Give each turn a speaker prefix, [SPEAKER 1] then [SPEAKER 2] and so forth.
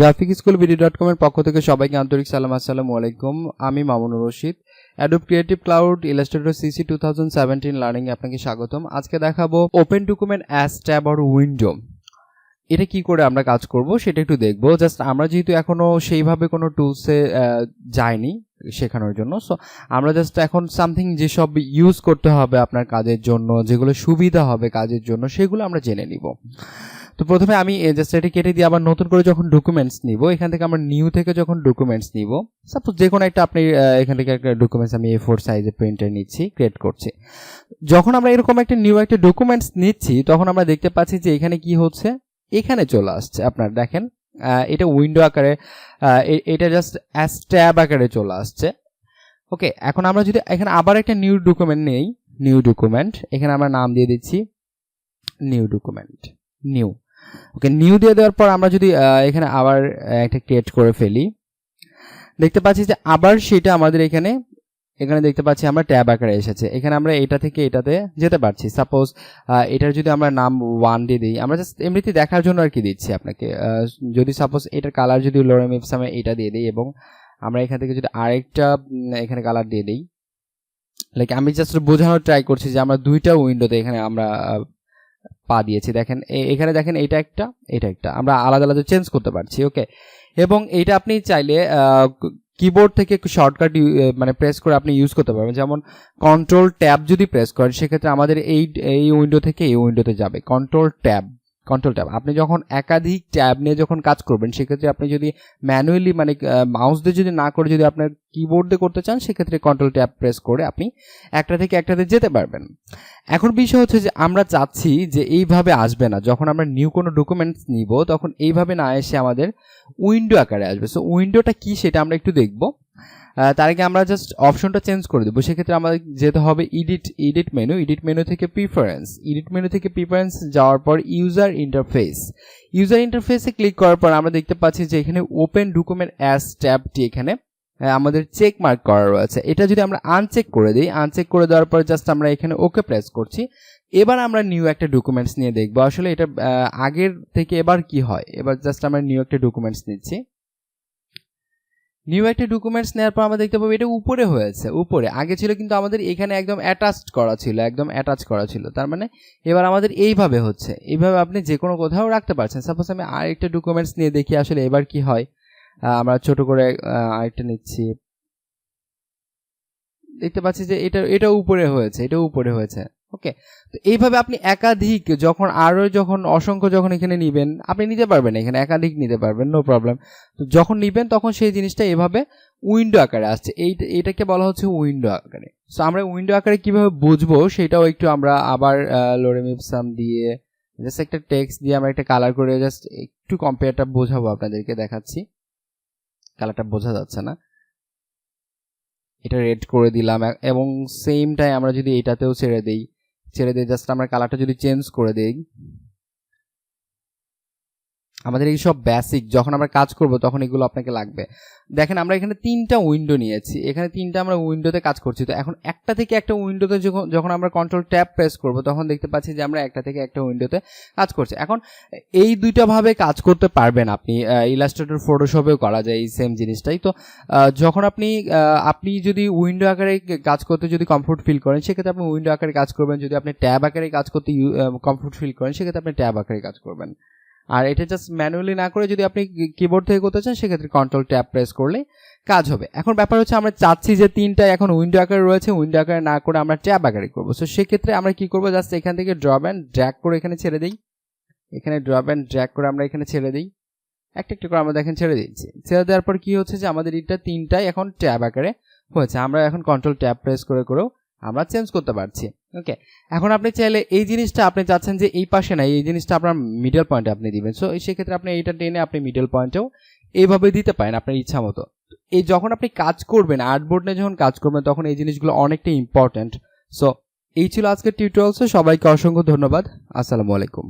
[SPEAKER 1] graphicskoolvideo.com এর পক্ষ থেকে সবাইকে আন্তরিক সালাম। আসসালামু আলাইকুম। আমি Mamunur Rashid. Adobe Creative Cloud Illustrator CC 2017 learning এ আপনাকে স্বাগতম। আজকে দেখাবো open document as tab or window. এটা কি করে আমরা কাজ করব সেটা একটু দেখব। জাস্ট আমরা যেহেতু এখনো সেইভাবে কোনো টুলসে যাইনি শেখানোর জন্য, সো আমরা জাস্ট এখন সামথিং যেসব ইউজ করতে হবে আপনার কাজের জন্য, যেগুলো সুবিধা হবে কাজের জন্য, সেগুলো আমরা জেনে নিব। তো প্রথমে আমি জাস্ট এটা কেটে দিয়ে আবার নতুন করে যখন ডকুমেন্টস নিব, এখান থেকে আমরা নিউ থেকে যখন ডকুমেন্টস নিব, সাপোজ যে কোনো একটা আপনি এখান থেকে একটা ডকুমেন্টস আমি A4 সাইজে প্রিন্টার নিচ্ছি, ক্রিয়েট করছি। যখন আমরা এরকম একটা নিউ একটা ডকুমেন্টস নিচ্ছি, তখন আমরা দেখতে পাচ্ছি যে এখানে কি হচ্ছে, এখানে চলে আসছে। আপনার দেখেন এটা উইন্ডো আকারে, এটা জাস্ট অ্যাজ ট্যাব আকারে চলে আসছে। ওকে, এখন আমরা যদি এখানে আবার একটা নিউ ডকুমেন্ট নেই, নিউ ডকুমেন্ট, এখানে আমরা নাম দিয়ে দিচ্ছি নিউ ডকুমেন্ট, নিউ। ওকে, নিউ দিয়ে দেওয়ার পর আমরা যদি এখানে আবার একটা ক্রিয়েট করে ফেলি, দেখতে পাচ্ছি যে আবার সেটা আমাদের এখানে দেখতে পাচ্ছি আমরা ট্যাব আকারে এসেছে। এখানে আমরা এটা থেকে এটাতে যেতে পারছি। সাপোজ এটার যদি আমরা নাম 1 দিয়ে দিই, আমরা জাস্ট এমনিতে দেখার জন্য আর কি দিচ্ছি আপনাকে। যদি সাপোজ এটার কালার যদি লোরেম ইপসামে এটা দিয়ে দিই, এবং আমরা এখান থেকে যদি আরেকটা এখানে কালার দিয়ে দিই, লাইক আমি জাস্ট বোঝানোর ট্রাই করছি যে আমরা দুইটা উইন্ডোতে এখানে আমরা পা দিয়েছি। দেখেন এখানে দেখেন এটা একটা আমরা আলাদা আলাদা চেঞ্জ করতে পারছি। ওকে, এবং এইটা আপনি চাইলে কিবোর্ড থেকে শর্টকাট মানে প্রেস করে আপনি ইউজ করতে পারবেন। যেমন কন্ট্রোল ট্যাব যদি প্রেস করেন, সেক্ষেত্রে আমাদের এই উইন্ডো থেকে এই উইন্ডোতে যাবে। কন্ট্রোল ট্যাব আপনি যখন একাধিক ট্যাব নিয়ে যখন কাজ করবেন, সেক্ষেত্রে আপনি যদি ম্যানুয়ালি মানে মাউস দিয়ে যদি না করে যদি আপনার কিবোর্ড দিয়ে করতে চান, সেক্ষেত্রে কন্ট্রোল ট্যাব প্রেস করে আপনি একটা থেকে একটাতে যেতে পারবেন। এখন বিষয় হচ্ছে যে আমরা চাচ্ছি যে এইভাবে আসবে না। যখন আমরা নিউ কোনো ডকুমেন্টস নিব, তখন এইভাবে না এসে আমাদের উইন্ডো আকারে আসবে। সো উইন্ডোটা কি সেটা আমরা একটু দেখব। তার আগে আমরা জাস্ট অপশনটা চেঞ্জ করে দেবো। সেক্ষেত্রে আমাদের যেতে হবে এডিট মেনু থেকে প্রিফারেন্স যাওয়ার পর ইউজার ইন্টারফেসে ক্লিক করার পর আমরা দেখতে পাচ্ছি যে এখানে ওপেন ডকুমেন্ট অ্যাজ ট্যাবটি এখানে আমাদের চেক মার্ক করা রয়েছে। এটা যদি আমরা আনচেক করে দিই, আনচেক করে দেওয়ার পর জাস্ট আমরা এখানে ওকে প্রেস করছি। এবার আমরা নিউ একটা ডকুমেন্টস নিয়ে দেখবো আসলে এটা আগের থেকে এবার কি হয়। এবার জাস্ট আমরা নিউ একটা ডকুমেন্টস নিচ্ছি। নিউ একটা ডকুমেন্টস নেওয়ার পর আমরা দেখতে পাবো এটা উপরে হয়েছে। উপরে আগে ছিল কিন্তু আমাদের এখানে একদম অ্যাটাচ করা ছিল, তার মানে এবার আমাদের এইভাবে হচ্ছে। এইভাবে আপনি যে কোনো কোথাও রাখতে পারছেন। সাপোজ আমি আরেকটা ডকুমেন্টস নিয়ে দেখি আসলে এবার কি হয়। আমরা ছোট করে আরেকটা নিচ্ছি, দেখতে পাচ্ছি যে এটা উপরে হয়েছে। ওকে, তো এইভাবে আপনি একাধিক যখন অসংখ্য যখন এখানে নিবেন, আপনি নিতে পারবেন, এখানে একাধিক নিতে পারবেন, নো প্রবলেম। তো যখন নিবেন তখন সেই জিনিসটা এভাবে উইন্ডো আকারে আসছে। এটাকে বলা হচ্ছে উইন্ডো আকারে। সো আমরা উইন্ডো আকারে কিভাবে বুঝবো সেটাও একটু আমরা আবার লোরেম ইপসাম দিয়ে জাস্ট একটা টেক্সট দিয়ে আমরা একটা কালার করে জাস্ট একটু কম্পেয়ারটা বোঝাবো, আপনাদেরকে দেখাচ্ছি। কালারটা বোঝা যাচ্ছে না, এটা রেড করে দিলাম, এবং সেম টাইম আমরা যদি এটাতেও ছেড়ে দিই জাস্ট আমরা কালারটা যদি চেঞ্জ করে দেই, আমাদের এই সব বেসিক যখন আমরা কাজ করব তখন এগুলো আপনাকে লাগবে। দেখেন আমরা এখানে 3টা উইন্ডো নিয়েছি, এখানে 3টা আমরা উইন্ডোতে কাজ করছি। তো এখন একটা থেকে একটা উইন্ডোতে যখন আমরা কন্ট্রোল ট্যাব প্রেস করব, তখন দেখতে পাচ্ছি যে আমরা একটা থেকে একটা উইন্ডোতে কাজ করছি। এখন এই দুইটা ভাবে কাজ করতে পারবেন আপনি। ইলাস্ট্রেটর ফটোশপেও করা যায় এই সেম জিনিসটাই। তো যখন আপনি যদি উইন্ডো আকারে কাজ করতে যদি কমফোর্ট ফিল করেন, সেক্ষেত্রে আপনি উইন্ডো আকারে কাজ করবেন। যদি আপনি ট্যাব আকারে কাজ করতে কমফোর্ট ফিল করেন, সেক্ষেত্রে আপনি ট্যাব আকারে কাজ করবেন। আর এটা জাস্ট ম্যানুয়ালি না করে যদি আপনি কিবোর্ড থেকে করতে চান, সেক্ষেত্রে কন্ট্রোল ট্যাব প্রেস করলে কাজ হবে। এখন ব্যাপার হচ্ছে আমরা চাচ্ছি যে 3টা এখন উইন্ডো আকারে রয়েছে, উইন্ডো আকারে না করে আমরা ট্যাব আকারে করবো। সো সেক্ষেত্রে আমরা কি করবো, জাস্ট এখান থেকে ড্রপ অ্যান্ড ড্র্যাগ করে এখানে ছেড়ে দিই। আমরা এখানে ছেড়ে দিই, একটা করে আমরা দেখেন ছেড়ে দিচ্ছি। ছেড়ে দেওয়ার পর কি হচ্ছে যে আমাদের এটা 3টাই এখন ট্যাব আকারে হয়েছে। আমরা এখন কন্ট্রোল ট্যাব প্রেস করেও আমরা চেঞ্জ করতে পারছি। ওকে, এখন আপনি চাইলে এই জিনিসটা আপনি চাচ্ছেন যে এই পাশে নাই, এই জিনিসটা আপনার মিডল পয়েন্টে আপনি দিবেন। সো সেক্ষেত্রে আপনি এইটা টেনে আপনি মিডল পয়েন্টেও এইভাবে দিতে পারেন আপনার ইচ্ছা মতো। যখন আপনি কাজ করবেন, আর্টবোর্ড নিয়ে যখন কাজ করবেন, তখন এই জিনিসগুলো অনেকটাই ইম্পর্টেন্ট। সো এই ছিল আজকের টিউটোরিয়াল। সবাইকে অসংখ্য ধন্যবাদ। আসসালামু আলাইকুম।